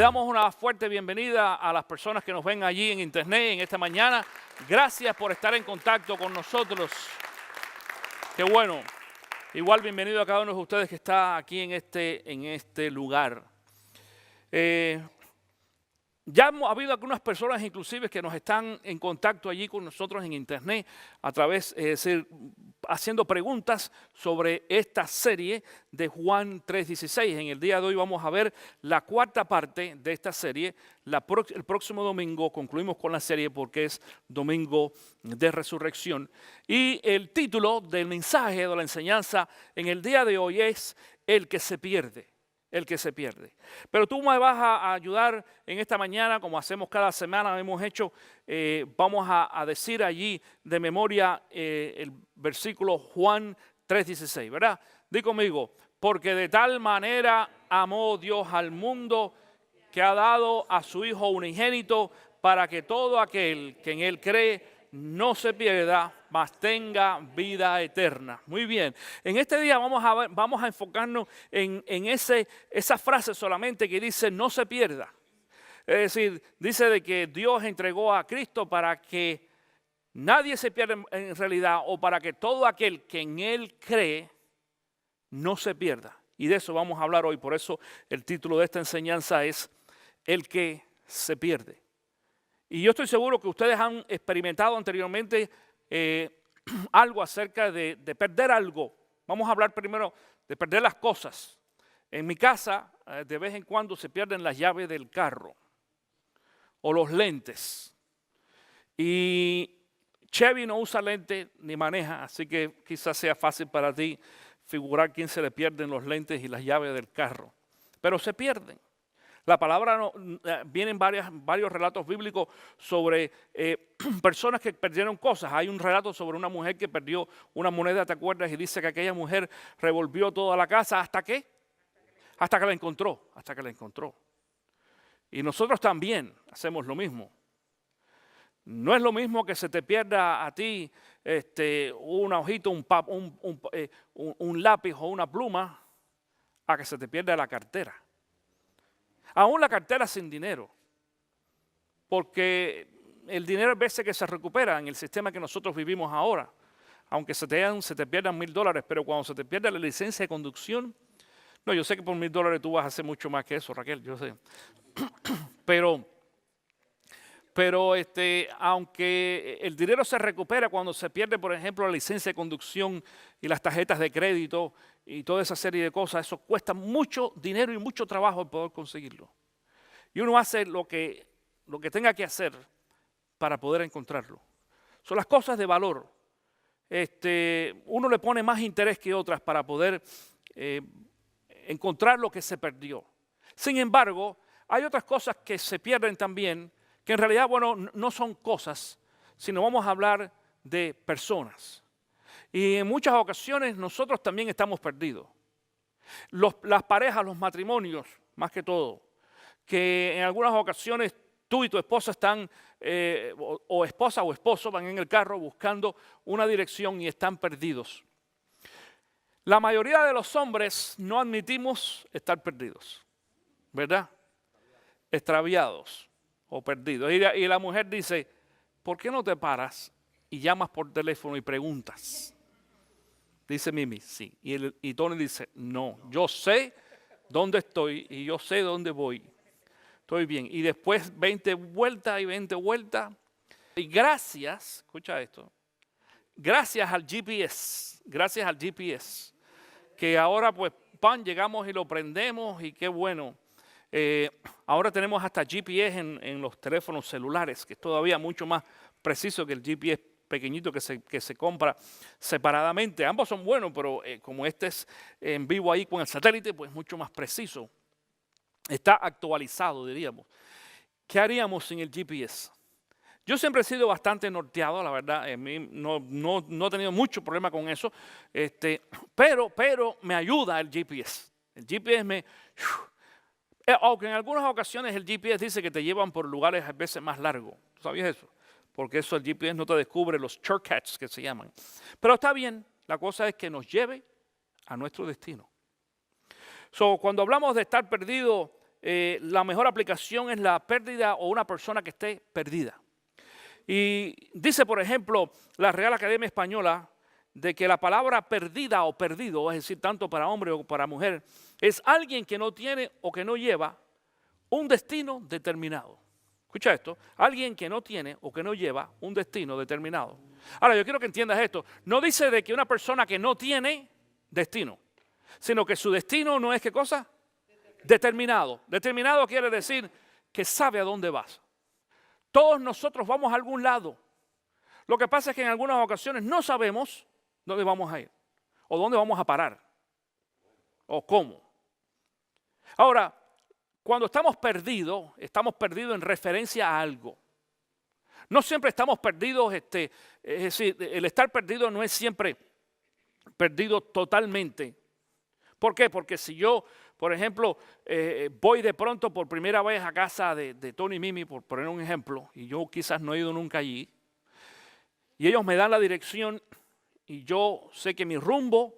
damos una fuerte bienvenida a las personas que nos ven allí en internet en esta mañana. Gracias por estar en contacto con nosotros. Qué bueno. Igual bienvenido a cada uno de ustedes que está aquí en este lugar. Ya ha habido algunas personas inclusive que nos están en contacto allí con nosotros en internet a través, haciendo preguntas sobre esta serie de Juan 3:16. En el día de hoy vamos a ver la cuarta parte de esta serie. El próximo domingo concluimos con la serie porque es Domingo de Resurrección. Y el título del mensaje de la enseñanza en el día de hoy es El que se pierde. El que se pierde. Pero tú me vas a ayudar en esta mañana, como hacemos cada semana, hemos hecho, vamos a decir allí de memoria el versículo Juan 3:16, ¿verdad? Di conmigo, porque de tal manera amó Dios al mundo que ha dado a su Hijo unigénito para que todo aquel que en Él cree no se pierda, mas tenga vida eterna. Muy bien. En este día vamos a enfocarnos en esa frase solamente que dice no se pierda. Es decir, dice de que Dios entregó a Cristo para que nadie se pierda en realidad o para que todo aquel que en Él cree no se pierda. Y de eso vamos a hablar hoy. Por eso el título de esta enseñanza es El que se pierde. Y yo estoy seguro que ustedes han experimentado anteriormente algo acerca de perder algo. Vamos a hablar primero de perder las cosas. En mi casa, de vez en cuando se pierden las llaves del carro o los lentes. Y Chevy no usa lentes ni maneja, así que quizás sea fácil para ti figurar quién se le pierden los lentes y las llaves del carro. Pero se pierden. La palabra vienen varios relatos bíblicos sobre personas que perdieron cosas. Hay un relato sobre una mujer que perdió una moneda, ¿te acuerdas? Y dice que aquella mujer revolvió toda la casa. ¿Hasta qué? Hasta que la encontró. Hasta que la encontró. Y nosotros también hacemos lo mismo. No es lo mismo que se te pierda a ti una hojita, un lápiz o una pluma, a que se te pierda la cartera. Aún la cartera sin dinero, porque el dinero a veces que se recupera en el sistema que nosotros vivimos ahora, aunque se te pierdan $1,000, pero cuando se te pierde la licencia de conducción, no, yo sé que por $1,000 tú vas a hacer mucho más que eso, Raquel, yo sé, pero aunque el dinero se recupera cuando se pierde, por ejemplo, la licencia de conducción y las tarjetas de crédito y toda esa serie de cosas, eso cuesta mucho dinero y mucho trabajo el poder conseguirlo. Y uno hace lo que tenga que hacer para poder encontrarlo. Son las cosas de valor. Uno le pone más interés que otras para poder encontrar lo que se perdió. Sin embargo, hay otras cosas que se pierden también, que en realidad, bueno, no son cosas, sino vamos a hablar de personas. Y en muchas ocasiones nosotros también estamos perdidos. Las parejas, los matrimonios, más que todo, que en algunas ocasiones tú y tu esposa están, o esposa o esposo, van en el carro buscando una dirección y están perdidos. La mayoría de los hombres no admitimos estar perdidos, ¿verdad? Extraviados o perdidos. Y la mujer dice, ¿por qué no te paras y llamas por teléfono y preguntas? Dice Mimi, sí. Y Tony dice, no, yo sé dónde estoy y yo sé dónde voy. Estoy bien. Y después 20 vueltas y 20 vueltas. Y gracias, escucha esto, gracias al GPS, que ahora pues llegamos y lo prendemos y qué bueno. Ahora tenemos hasta GPS en los teléfonos celulares, que es todavía mucho más preciso que el GPS pequeñito que se compra separadamente. Ambos son buenos, pero como este es en vivo ahí con el satélite, pues mucho más preciso. Está actualizado, diríamos. ¿Qué haríamos sin el GPS? Yo siempre he sido bastante norteado, la verdad. A mí no he tenido mucho problema con eso. Pero me ayuda el GPS. El GPS aunque en algunas ocasiones el GPS dice que te llevan por lugares a veces más largos. ¿Tú sabías eso? Porque eso el GPS no te descubre los shortcuts que se llaman. Pero está bien, la cosa es que nos lleve a nuestro destino. Cuando hablamos de estar perdido, la mejor aplicación es la pérdida o una persona que esté perdida. Y dice, por ejemplo, la Real Academia Española, de que la palabra perdida o perdido, es decir, tanto para hombre o para mujer, es alguien que no tiene o que no lleva un destino determinado. Escucha esto, alguien que no tiene o que no lleva un destino determinado. Ahora, yo quiero que entiendas esto. No dice de que una persona que no tiene destino, sino que su destino no es ¿qué cosa? Determinado. Determinado quiere decir que sabe a dónde vas. Todos nosotros vamos a algún lado. Lo que pasa es que en algunas ocasiones no sabemos dónde vamos a ir, o dónde vamos a parar, o cómo. Ahora, cuando estamos perdidos en referencia a algo. No siempre estamos perdidos, es decir, el estar perdido no es siempre perdido totalmente. ¿Por qué? Porque si yo, por ejemplo, voy de pronto por primera vez a casa de Tony y Mimi, por poner un ejemplo, y yo quizás no he ido nunca allí, y ellos me dan la dirección y yo sé que mi rumbo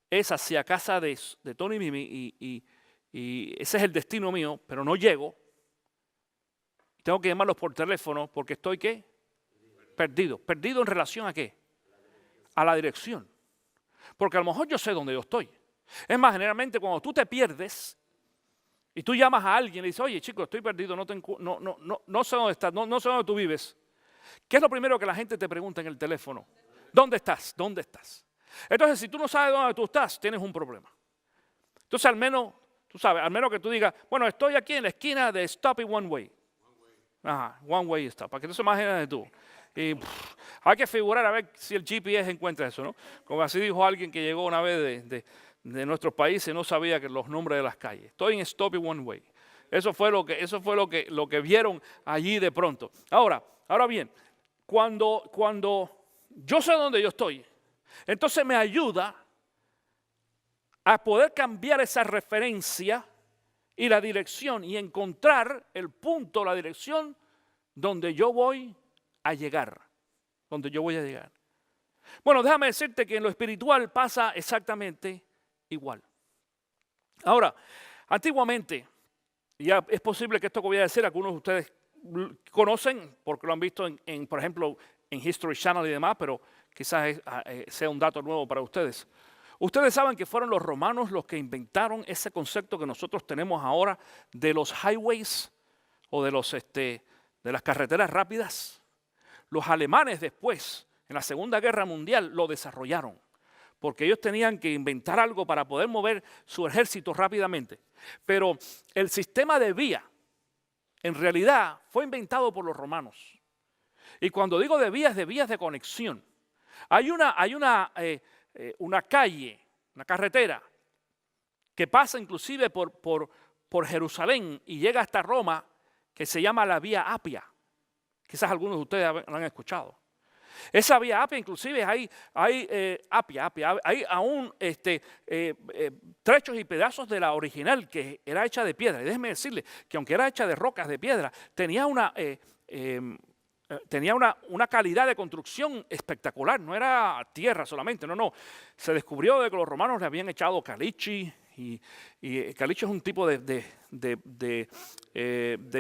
es hacia casa de Tony y Mimi y ese es el destino mío, pero no llego. Tengo que llamarlos por teléfono porque estoy ¿qué? Perdido. ¿Perdido en relación a qué? A la dirección. Porque a lo mejor yo sé dónde yo estoy. Es más, generalmente cuando tú te pierdes y tú llamas a alguien y le dices, oye chico, estoy perdido, no sé dónde estás, no sé dónde tú vives. ¿Qué es lo primero que la gente te pregunta en el teléfono? ¿Dónde estás? ¿Dónde estás? Entonces, si tú no sabes dónde tú estás, tienes un problema. Entonces, al menos, tú sabes, al menos que tú digas, bueno, estoy aquí en la esquina de Stop y One Way. Ajá, One Way Stop, para que tú se imagines de tú. Y hay que figurar a ver si el GPS encuentra eso, ¿no? Como así dijo alguien que llegó una vez de nuestros países y no sabía que los nombres de las calles. Estoy en Stop y One Way. Eso fue lo que vieron allí de pronto. Ahora bien, cuando yo sé dónde yo estoy, entonces me ayuda a poder cambiar esa referencia y la dirección y encontrar el punto, la dirección donde yo voy a llegar. Donde yo voy a llegar. Bueno, déjame decirte que en lo espiritual pasa exactamente igual. Ahora, antiguamente, ya es posible que esto que voy a decir, algunos de ustedes conocen porque lo han visto por ejemplo, en History Channel y demás, pero quizás sea un dato nuevo para ustedes. Ustedes saben que fueron los romanos los que inventaron ese concepto que nosotros tenemos ahora de los highways o de las carreteras rápidas. Los alemanes después, en la Segunda Guerra Mundial, lo desarrollaron porque ellos tenían que inventar algo para poder mover su ejército rápidamente. Pero el sistema de vía, en realidad, fue inventado por los romanos. Y cuando digo de vías de conexión, hay una calle, una carretera, que pasa inclusive por Jerusalén y llega hasta Roma, que se llama la Vía Apia. Quizás algunos de ustedes la han escuchado. Esa Vía Apia, inclusive hay aún trechos y pedazos de la original que era hecha de piedra. Y déjenme decirle que aunque era hecha de rocas de piedra, tenía una calidad de construcción espectacular. No era tierra solamente, no. Se descubrió de que los romanos le habían echado caliche. Y caliche es un tipo de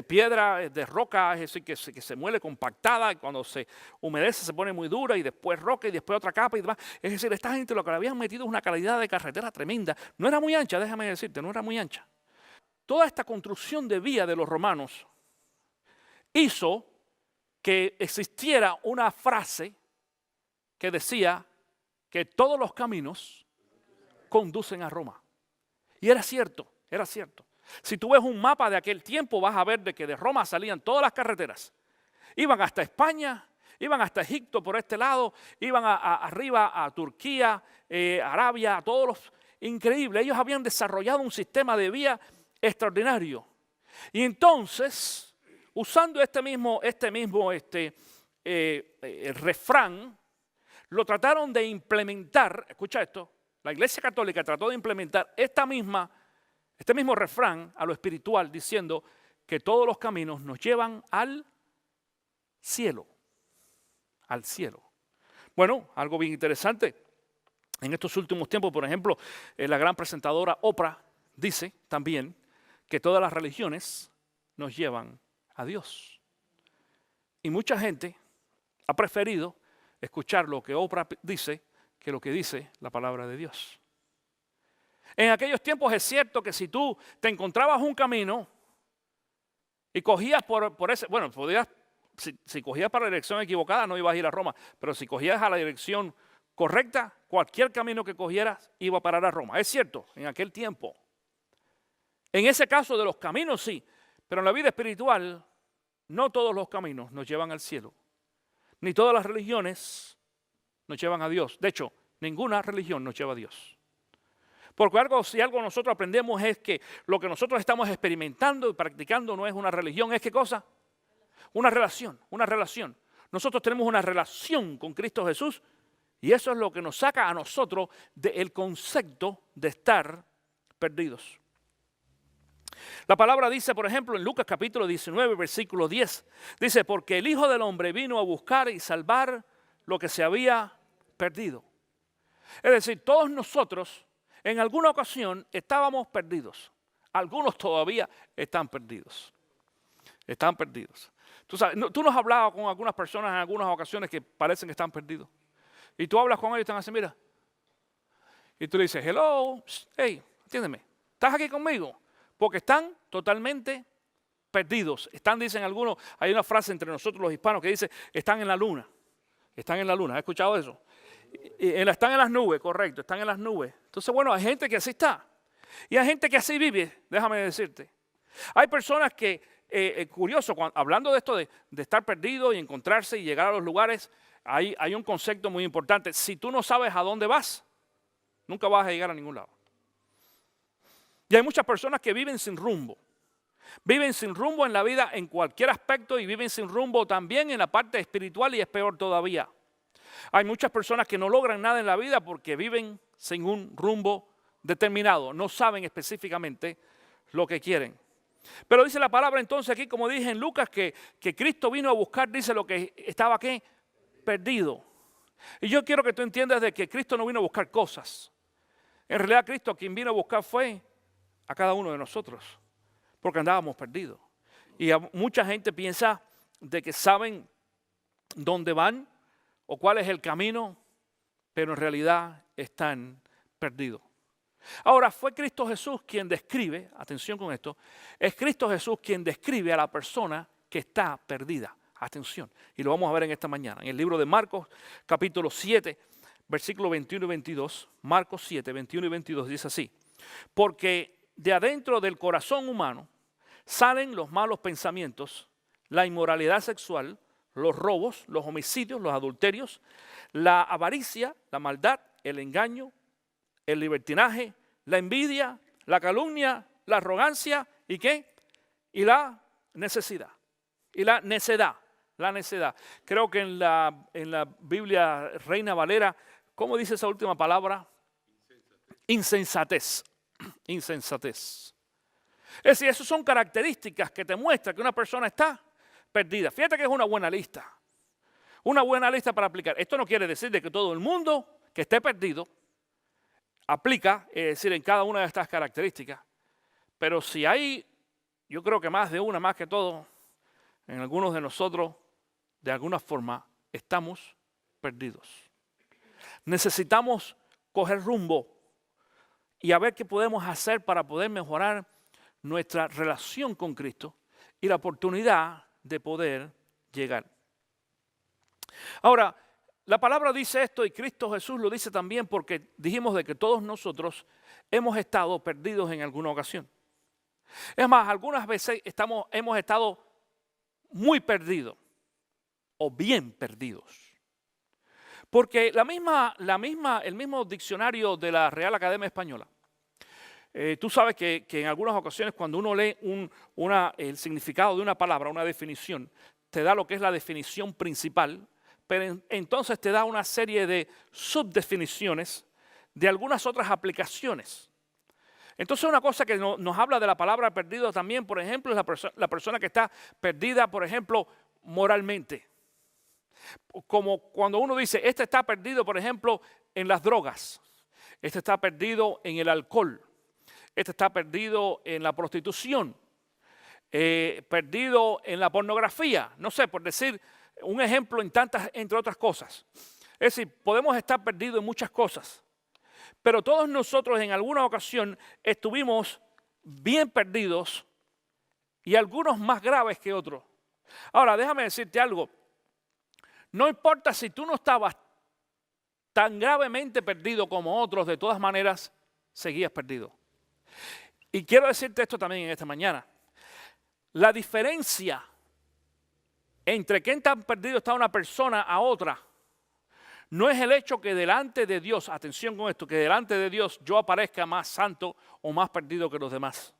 piedra, de roca, es decir, que se muele compactada y cuando se humedece se pone muy dura y después roca y después otra capa y demás. Es decir, esta gente lo que le habían metido es una calidad de carretera tremenda. No era muy ancha, déjame decirte, no era muy ancha. Toda esta construcción de vía de los romanos hizo que existiera una frase que decía que todos los caminos conducen a Roma. Y era cierto, era cierto. Si tú ves un mapa de aquel tiempo, vas a ver de que de Roma salían todas las carreteras. Iban hasta España, iban hasta Egipto por este lado, iban arriba a Turquía, Arabia, a todos los... Increíble, ellos habían desarrollado un sistema de vía extraordinario. Y entonces, usando este mismo refrán, lo trataron de implementar, escucha esto, la Iglesia Católica trató de implementar este mismo refrán a lo espiritual, diciendo que todos los caminos nos llevan al cielo. Al cielo. Bueno, algo bien interesante. En estos últimos tiempos, por ejemplo, la gran presentadora Oprah dice también que todas las religiones nos llevan a Dios. Y mucha gente ha preferido escuchar lo que Oprah dice que lo que dice la palabra de Dios. En aquellos tiempos es cierto que si tú te encontrabas un camino y cogías por ese, bueno, podías, si cogías para la dirección equivocada no ibas a ir a Roma, pero si cogías a la dirección correcta, cualquier camino que cogieras iba a parar a Roma. Es cierto, en aquel tiempo. En ese caso de los caminos sí, pero en la vida espiritual no todos los caminos nos llevan al cielo, ni todas las religiones nos llevan a Dios. De hecho, ninguna religión nos lleva a Dios. Porque si algo nosotros aprendemos es que lo que nosotros estamos experimentando y practicando no es una religión, ¿es qué cosa? Una relación, una relación. Nosotros tenemos una relación con Cristo Jesús y eso es lo que nos saca a nosotros del concepto de estar perdidos. La palabra dice, por ejemplo, en Lucas capítulo 19, versículo 10, dice, porque el Hijo del Hombre vino a buscar y salvar lo que se había perdido. Es decir, todos nosotros en alguna ocasión estábamos perdidos. Algunos todavía están perdidos. Están perdidos. Tú sabes, tú nos has hablado con algunas personas en algunas ocasiones que parecen que están perdidos. Y tú hablas con ellos y están así, mira. Y tú le dices, hello, hey, atiéndeme, ¿estás aquí conmigo? Porque están totalmente perdidos. Dicen algunos, hay una frase entre nosotros los hispanos que dice, están en la luna. Están en la luna, ¿has escuchado eso? Están en las nubes, correcto, están en las nubes. Entonces, bueno, hay gente que así está. Y hay gente que así vive, déjame decirte. Hay personas que, curioso, hablando de esto de estar perdido y encontrarse y llegar a los lugares, hay un concepto muy importante. Si tú no sabes a dónde vas, nunca vas a llegar a ningún lado. Y hay muchas personas que viven sin rumbo. Viven sin rumbo en la vida en cualquier aspecto y viven sin rumbo también en la parte espiritual y es peor todavía. Hay muchas personas que no logran nada en la vida porque viven sin un rumbo determinado. No saben específicamente lo que quieren. Pero dice la palabra entonces aquí, como dije en Lucas, que Cristo vino a buscar, dice lo que estaba aquí, perdido. Y yo quiero que tú entiendas de que Cristo no vino a buscar cosas. En realidad Cristo quien vino a buscar fue a cada uno de nosotros, porque andábamos perdidos. Y mucha gente piensa de que saben dónde van o cuál es el camino, pero en realidad están perdidos. Ahora, fue Cristo Jesús quien describe, atención con esto, es Cristo Jesús quien describe a la persona que está perdida. Atención, y lo vamos a ver en esta mañana. En el libro de Marcos, capítulo 7, versículos 21 y 22, Marcos 7, 21 y 22 dice así, porque de adentro del corazón humano salen los malos pensamientos, la inmoralidad sexual, los robos, los homicidios, los adulterios, la avaricia, la maldad, el engaño, el libertinaje, la envidia, la calumnia, la arrogancia y ¿qué? Y la necesidad. Y la necedad. La necedad. Creo que en la Biblia Reina Valera, ¿cómo dice esa última palabra? Insensatez. Insensatez. Es decir, esas son características que te muestran que una persona está perdida. Fíjate que es una buena lista. Una buena lista para aplicar. Esto no quiere decir de que todo el mundo que esté perdido aplica, es decir, en cada una de estas características. Pero si hay, yo creo que más de una, más que todo, en algunos de nosotros, de alguna forma, estamos perdidos. Necesitamos coger rumbo y a ver qué podemos hacer para poder mejorar nuestra relación con Cristo y la oportunidad de poder llegar. Ahora, la palabra dice esto y Cristo Jesús lo dice también porque dijimos de que todos nosotros hemos estado perdidos en alguna ocasión. Es más, algunas veces hemos estado muy perdidos o bien perdidos. Porque el mismo diccionario de la Real Academia Española, tú sabes que en algunas ocasiones cuando uno lee el significado de una palabra, una definición, te da lo que es la definición principal, pero entonces te da una serie de subdefiniciones de algunas otras aplicaciones. Entonces una cosa que nos habla de la palabra perdido también, por ejemplo, es la persona que está perdida, por ejemplo, moralmente. Como cuando uno dice, este está perdido, por ejemplo, en las drogas. Este está perdido en el alcohol. este está perdido en la prostitución, perdido en la pornografía, no sé, por decir un ejemplo entre otras cosas. Es decir, podemos estar perdidos en muchas cosas, pero todos nosotros en alguna ocasión estuvimos bien perdidos y algunos más graves que otros. Ahora, déjame decirte algo. No importa si tú no estabas tan gravemente perdido como otros, de todas maneras, seguías perdido. Y quiero decirte esto también en esta mañana. La diferencia entre qué tan perdido está una persona a otra, no es el hecho que delante de Dios, atención con esto, que delante de Dios yo aparezca más santo o más perdido que los demás.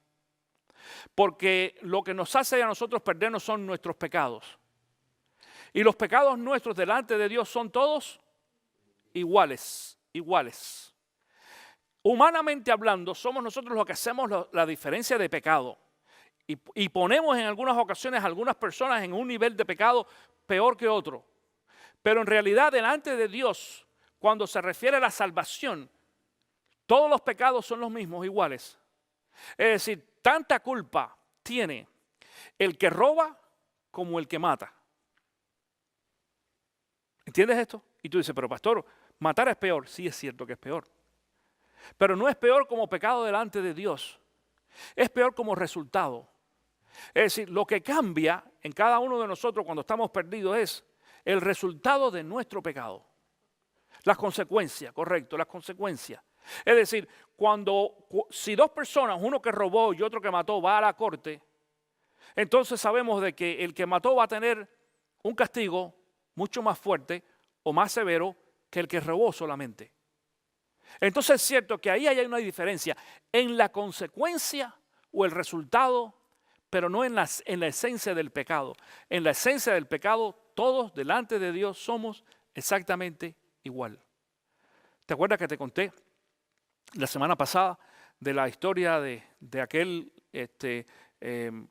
Porque lo que nos hace a nosotros perdernos son nuestros pecados. Y los pecados nuestros delante de Dios son todos iguales. Humanamente hablando, somos nosotros los que hacemos la diferencia de pecado. Y ponemos en algunas ocasiones a algunas personas en un nivel de pecado peor que otro. Pero en realidad delante de Dios, cuando se refiere a la salvación, todos los pecados son los mismos, iguales. Es decir, tanta culpa tiene el que roba como el que mata. ¿Entiendes esto? Y tú dices, pero pastor, matar es peor. Sí, es cierto que es peor. Pero no es peor como pecado delante de Dios. Es peor como resultado. Es decir, lo que cambia en cada uno de nosotros cuando estamos perdidos es el resultado de nuestro pecado. Las consecuencias, correcto, las consecuencias. Es decir, si dos personas, uno que robó y otro que mató, va a la corte, entonces sabemos de que el que mató va a tener un castigo mucho más fuerte o más severo que el que robó solamente. Entonces es cierto que ahí hay una diferencia en la consecuencia o el resultado, pero no en la esencia del pecado. En la esencia del pecado, todos delante de Dios somos exactamente igual. ¿Te acuerdas que te conté la semana pasada de la historia de aquel,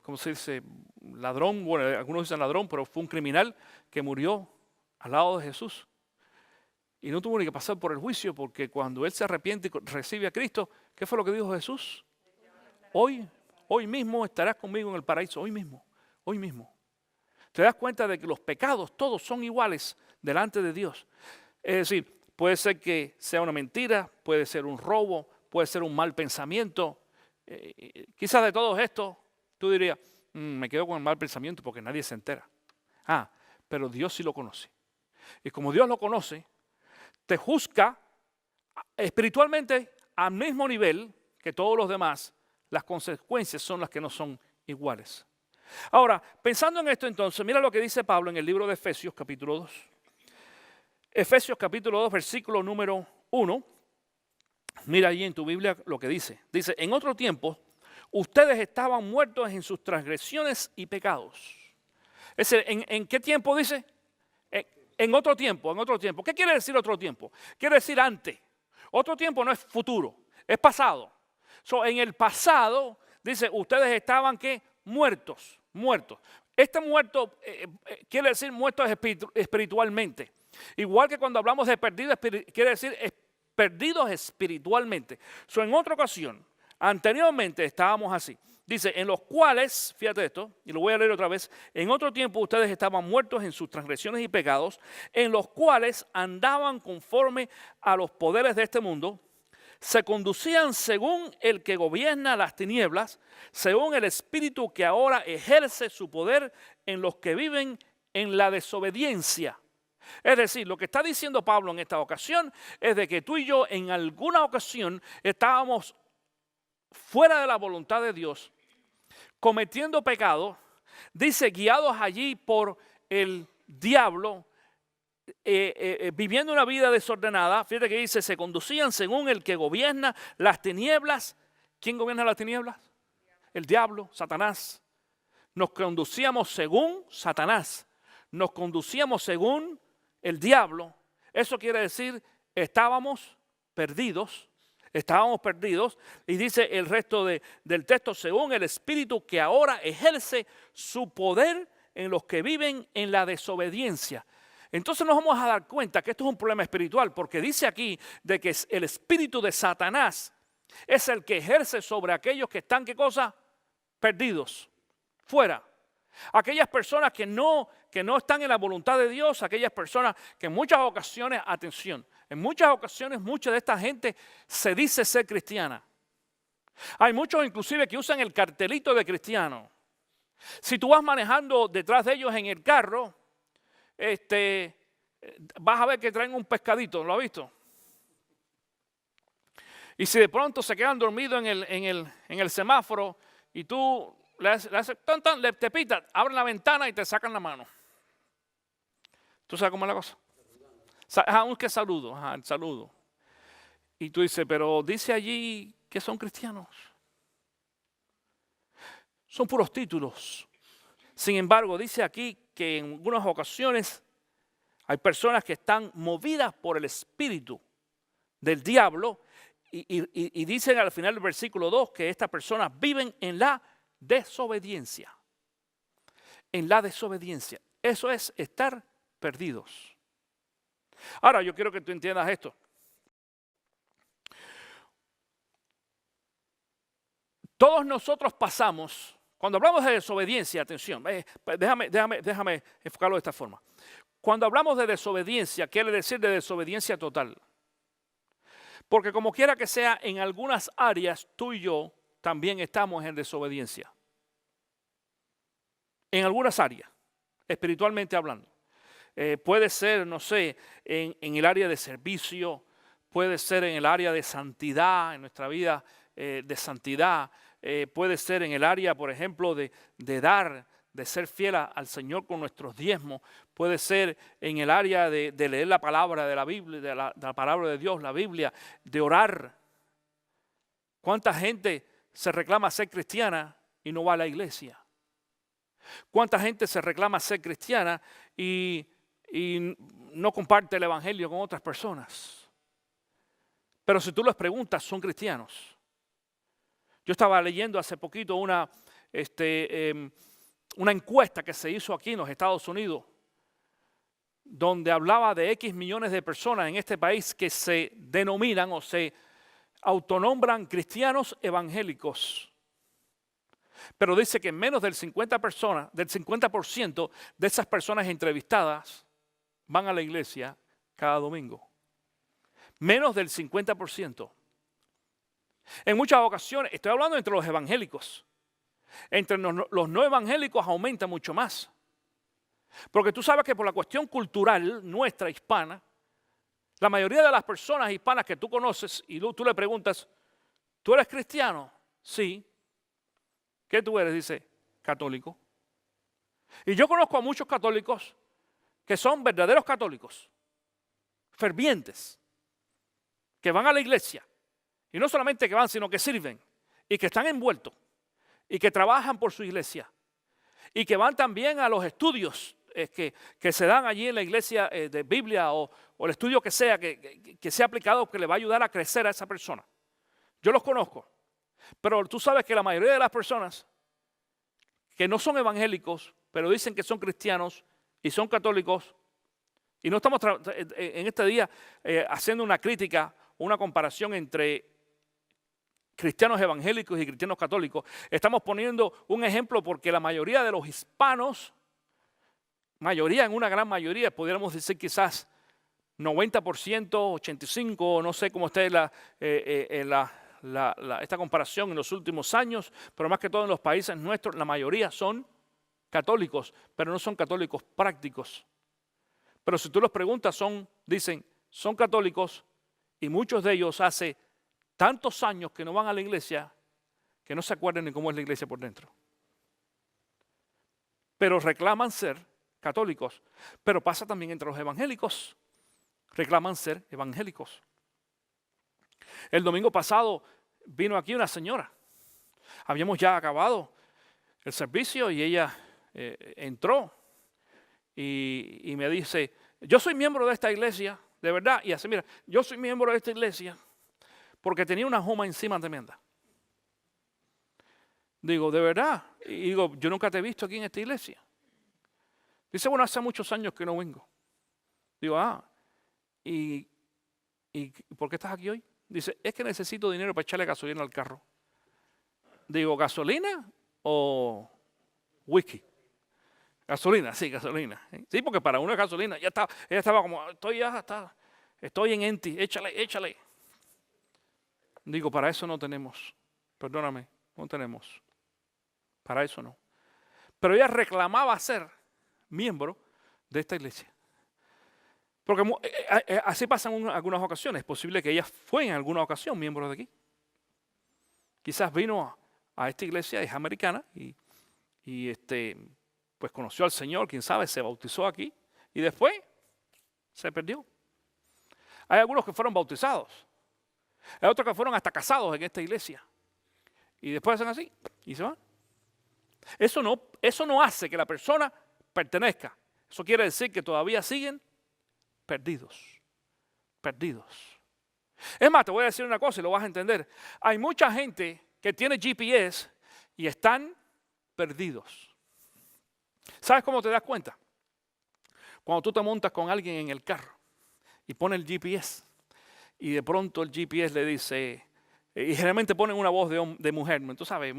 ¿cómo se dice? Ladrón, bueno, algunos dicen ladrón, pero fue un criminal que murió al lado de Jesús. Y no tuvo ni que pasar por el juicio, porque cuando él se arrepiente y recibe a Cristo, ¿qué fue lo que dijo Jesús? Hoy mismo estarás conmigo en el paraíso, hoy mismo. Te das cuenta de que los pecados todos son iguales delante de Dios. Es decir, puede ser que sea una mentira, puede ser un robo, puede ser un mal pensamiento. Quizás de todos estos, tú dirías, me quedo con el mal pensamiento porque nadie se entera. Pero Dios sí lo conoce. Y como Dios lo conoce, te juzga espiritualmente al mismo nivel que todos los demás. Las consecuencias son las que no son iguales. Ahora, pensando en esto entonces, mira lo que dice Pablo en el libro de Efesios capítulo 2. Efesios capítulo 2, versículo número 1. Mira ahí en tu Biblia lo que dice. Dice, en otro tiempo, ustedes estaban muertos en sus transgresiones y pecados. Es decir, ¿en qué tiempo dice? En otro tiempo. ¿Qué quiere decir otro tiempo? Quiere decir antes. Otro tiempo no es futuro, es pasado. En el pasado, dice, ustedes estaban ¿qué? Muertos. Este muerto quiere decir muertos espiritualmente. Igual que cuando hablamos de perdidos, quiere decir perdidos espiritualmente. En otra ocasión, anteriormente estábamos así. Dice, en los cuales, fíjate esto, y lo voy a leer otra vez, en otro tiempo ustedes estaban muertos en sus transgresiones y pecados, en los cuales andaban conforme a los poderes de este mundo, se conducían según el que gobierna las tinieblas, según el espíritu que ahora ejerce su poder en los que viven en la desobediencia. Es decir, lo que está diciendo Pablo en esta ocasión es de que tú y yo en alguna ocasión estábamos fuera de la voluntad de Dios, cometiendo pecado, dice, guiados allí por el diablo, viviendo una vida desordenada. Fíjate que dice, se conducían según el que gobierna las tinieblas. ¿Quién gobierna las tinieblas? El diablo, Satanás. Nos conducíamos según Satanás. Nos conducíamos según el diablo. Eso quiere decir, estábamos perdidos. Y dice el resto del texto, según el espíritu que ahora ejerce su poder en los que viven en la desobediencia. Entonces nos vamos a dar cuenta que esto es un problema espiritual, porque dice aquí de que el espíritu de Satanás Es el que ejerce sobre aquellos que están, ¿qué cosa? Perdidos, fuera. Aquellas personas que no están en la voluntad de Dios, aquellas personas que en muchas ocasiones, atención, en muchas ocasiones mucha de esta gente se dice ser cristiana. Hay muchos inclusive que usan el cartelito de cristiano. Si tú vas manejando detrás de ellos en el carro, vas a ver que traen un pescadito, ¿lo has visto? Y si de pronto se quedan dormidos en el semáforo y tú le haces te pitas, abren la ventana y te sacan la mano. ¿Tú sabes cómo es la cosa? Aunque saludo, el saludo. Y tú dices, pero dice allí que son cristianos. Son puros títulos. Sin embargo, dice aquí que en algunas ocasiones hay personas que están movidas por el espíritu del diablo y dicen al final del versículo 2 que estas personas viven en la desobediencia. En la desobediencia. Eso es estar perdidos. Ahora, yo quiero que tú entiendas esto. Todos nosotros pasamos, cuando hablamos de desobediencia, atención, déjame enfocarlo de esta forma. Cuando hablamos de desobediencia, quiere decir de desobediencia total. Porque como quiera que sea, en algunas áreas tú y yo también estamos en desobediencia. En algunas áreas, espiritualmente hablando. Puede ser, no sé, en el área de servicio, puede ser en el área de santidad, en nuestra vida de santidad, puede ser en el área, por ejemplo, de dar, de ser fiel al Señor con nuestros diezmos, puede ser en el área de leer la palabra de la Biblia, de la palabra de Dios, la Biblia, de orar. ¿Cuánta gente se reclama ser cristiana y no va a la iglesia? ¿Cuánta gente se reclama ser cristiana y no comparte el evangelio con otras personas? Pero si tú les preguntas, son cristianos. Yo estaba leyendo hace poquito una encuesta que se hizo aquí en los Estados Unidos, donde hablaba de X millones de personas en este país que se denominan o se autonombran cristianos evangélicos. Pero dice que menos del 50% de esas personas entrevistadas van a la iglesia cada domingo. Menos del 50%. En muchas ocasiones, estoy hablando entre los evangélicos, entre los no evangélicos aumenta mucho más. Porque tú sabes que por la cuestión cultural nuestra hispana, la mayoría de las personas hispanas que tú conoces y tú le preguntas, ¿tú eres cristiano? Sí. ¿Qué tú eres? Dice, católico. Y yo conozco a muchos católicos que son verdaderos católicos, fervientes, que van a la iglesia. Y no solamente que van, sino que sirven y que están envueltos y que trabajan por su iglesia y que van también a los estudios que se dan allí en la iglesia de Biblia o el estudio que sea aplicado que le va a ayudar a crecer a esa persona. Yo los conozco, pero tú sabes que la mayoría de las personas que no son evangélicos, pero dicen que son cristianos y son católicos, y no estamos en este día haciendo una crítica, una comparación entre cristianos evangélicos y cristianos católicos. Estamos poniendo un ejemplo porque la mayoría de los hispanos, en una gran mayoría, pudiéramos decir quizás 90%, 85%, no sé cómo está esta comparación en los últimos años, pero más que todo en los países nuestros, la mayoría son católicos, pero no son católicos prácticos. Pero si tú los preguntas, dicen, son católicos y muchos de ellos hace tantos años que no van a la iglesia que no se acuerdan ni cómo es la iglesia por dentro. Pero reclaman ser católicos. Pero pasa también entre los evangélicos. Reclaman ser evangélicos. El domingo pasado vino aquí una señora. Habíamos ya acabado el servicio y ella entró y me dice, yo soy miembro de esta iglesia, de verdad. Y así, mira, yo soy miembro de esta iglesia porque tenía una joma encima tremenda. Digo, ¿de verdad? Y digo, yo nunca te he visto aquí en esta iglesia. Dice, bueno, hace muchos años que no vengo. Digo, ¿y por qué estás aquí hoy? Dice, es que necesito dinero para echarle gasolina al carro. Digo, ¿gasolina o whisky? Gasolina, sí, gasolina. Sí, porque para uno es gasolina. Ella estaba como, estoy en empty, échale. Digo, para eso no tenemos. Perdóname, no tenemos. Para eso no. Pero ella reclamaba ser miembro de esta iglesia. Porque así pasan en algunas ocasiones. Es posible que ella fue en alguna ocasión miembro de aquí. Quizás vino a esta iglesia, es americana, y pues conoció al Señor, quién sabe, se bautizó aquí, y después se perdió. Hay algunos que fueron bautizados. Hay otros que fueron hasta casados en esta iglesia. Y después hacen así y se van. Eso no hace que la persona pertenezca. Eso quiere decir que todavía siguen perdidos. Perdidos. Es más, te voy a decir una cosa y lo vas a entender. Hay mucha gente que tiene GPS y están perdidos. ¿Sabes cómo te das cuenta? Cuando tú te montas con alguien en el carro y pone el GPS y de pronto el GPS le dice, y generalmente ponen una voz de mujer, ¿no? Tú sabes,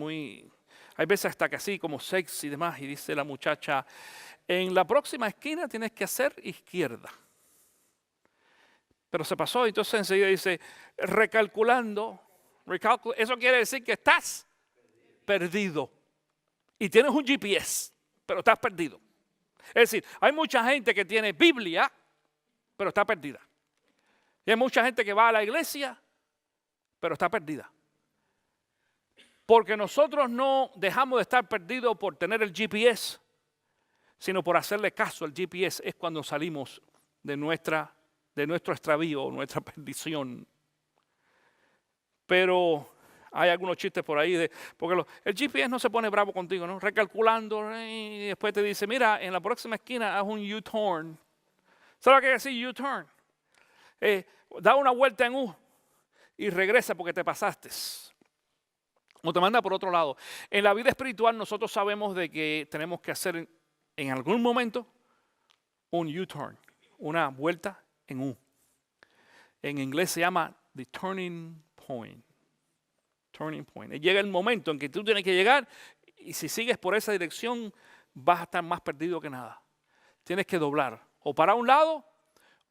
hay veces hasta que así como sexy y demás, y dice la muchacha, en la próxima esquina tienes que hacer izquierda. Pero se pasó y entonces enseguida dice, recalculando, eso quiere decir que estás perdido. Y tienes un GPS, pero estás perdido. Es decir, hay mucha gente que tiene Biblia, pero está perdida. Y hay mucha gente que va a la iglesia, pero está perdida. Porque nosotros no dejamos de estar perdidos por tener el GPS, sino por hacerle caso al GPS. Es cuando salimos de nuestro extravío, nuestra perdición. Pero hay algunos chistes por ahí, porque el GPS no se pone bravo contigo, ¿no? Recalculando y después te dice, mira, en la próxima esquina haz un U-turn. ¿Sabes lo que quiere decir U-turn? Da una vuelta en U y regresa porque te pasaste. O te manda por otro lado. En la vida espiritual nosotros sabemos de que tenemos que hacer en algún momento un U-turn, una vuelta en U. En inglés se llama the turning point. Turning point. Y llega el momento en que tú tienes que llegar y si sigues por esa dirección vas a estar más perdido que nada. Tienes que doblar o para un lado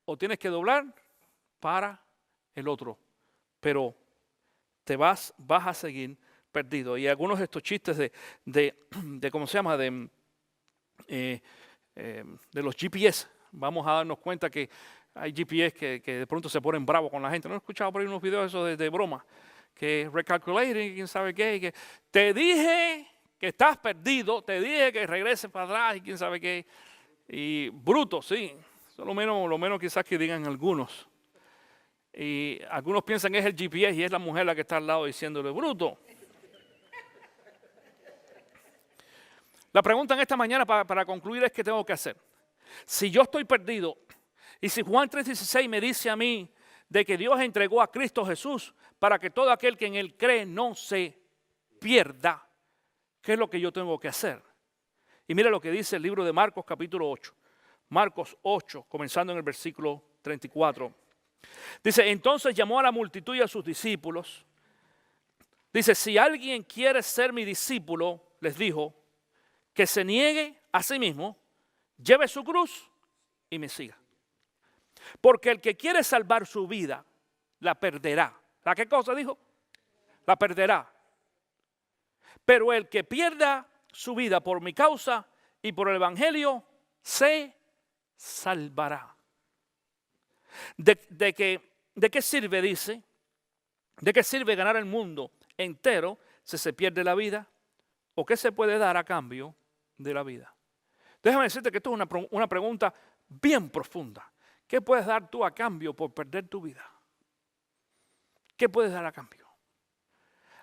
o tienes que doblar para el otro. Pero te vas a seguir perdido. Y algunos de estos chistes de ¿cómo se llama? De los GPS. Vamos a darnos cuenta que hay GPS que de pronto se ponen bravos con la gente. ¿No he escuchado por ahí unos videos esos de broma? Que recalculating, quién sabe qué. Que te dije que estás perdido, te dije que regreses para atrás y quién sabe qué. Y bruto, sí. Eso es lo menos quizás que digan algunos. Y algunos piensan que es el GPS y es la mujer la que está al lado diciéndole, bruto. La pregunta en esta mañana para concluir es ¿qué tengo que hacer? Si yo estoy perdido y si Juan 3:16 me dice a mí de que Dios entregó a Cristo Jesús para que todo aquel que en Él cree no se pierda, ¿qué es lo que yo tengo que hacer? Y mira lo que dice el libro de Marcos capítulo 8. Marcos 8, comenzando en el versículo 34. Dice, entonces llamó a la multitud y a sus discípulos. Dice, si alguien quiere ser mi discípulo, les dijo, que se niegue a sí mismo, lleve su cruz y me siga. Porque el que quiere salvar su vida, la perderá. ¿La qué cosa dijo? La perderá. Pero el que pierda su vida por mi causa y por el evangelio, se salvará. ¿De qué sirve, dice? ¿De qué sirve ganar el mundo entero si se pierde la vida? ¿O qué se puede dar a cambio de la vida? Déjame decirte que esto es una pregunta bien profunda. ¿Qué puedes dar tú a cambio por perder tu vida? ¿Qué puedes dar a cambio?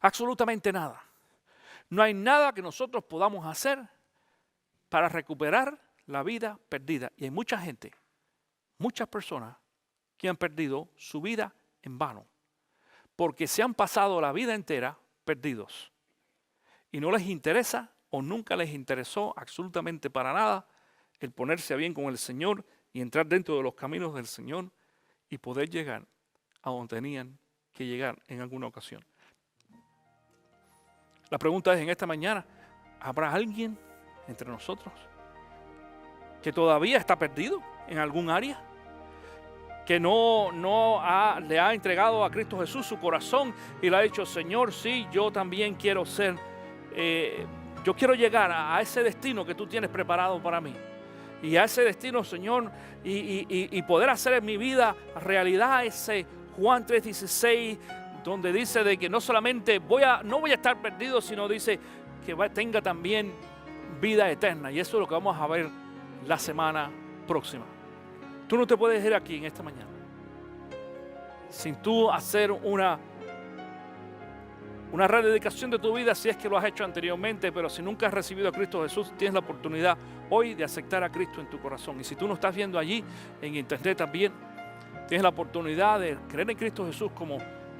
Absolutamente nada. No hay nada que nosotros podamos hacer para recuperar la vida perdida. Y hay mucha gente, muchas personas que han perdido su vida en vano. Porque se han pasado la vida entera perdidos. Y no les interesa o nunca les interesó absolutamente para nada el ponerse a bien con el Señor y entrar dentro de los caminos del Señor y poder llegar a donde tenían que llegar en alguna ocasión. La pregunta es, en esta mañana, ¿habrá alguien entre nosotros que todavía está perdido en algún área? Que no le ha entregado a Cristo Jesús su corazón y le ha dicho, Señor, sí, yo también quiero ser, yo quiero llegar a ese destino que tú tienes preparado para mí. Y a ese destino, Señor, y poder hacer en mi vida realidad ese Juan 3:16, donde dice de que no solamente no voy a estar perdido, sino dice que tenga también vida eterna. Y eso es lo que vamos a ver la semana próxima. Tú no te puedes ir aquí en esta mañana sin tú hacer una rededicación de tu vida, si es que lo has hecho anteriormente, pero si nunca has recibido a Cristo Jesús, tienes la oportunidad hoy de aceptar a Cristo en tu corazón. Y si tú no estás viendo allí en internet también, tienes la oportunidad de creer en Cristo Jesús como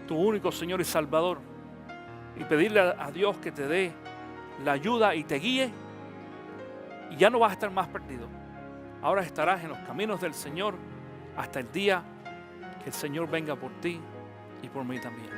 tu único Señor y Salvador y pedirle a Dios que te dé la ayuda y te guíe, y ya no vas a estar más perdido. Ahora estarás en los caminos del Señor hasta el día que el Señor venga por ti y por mí también.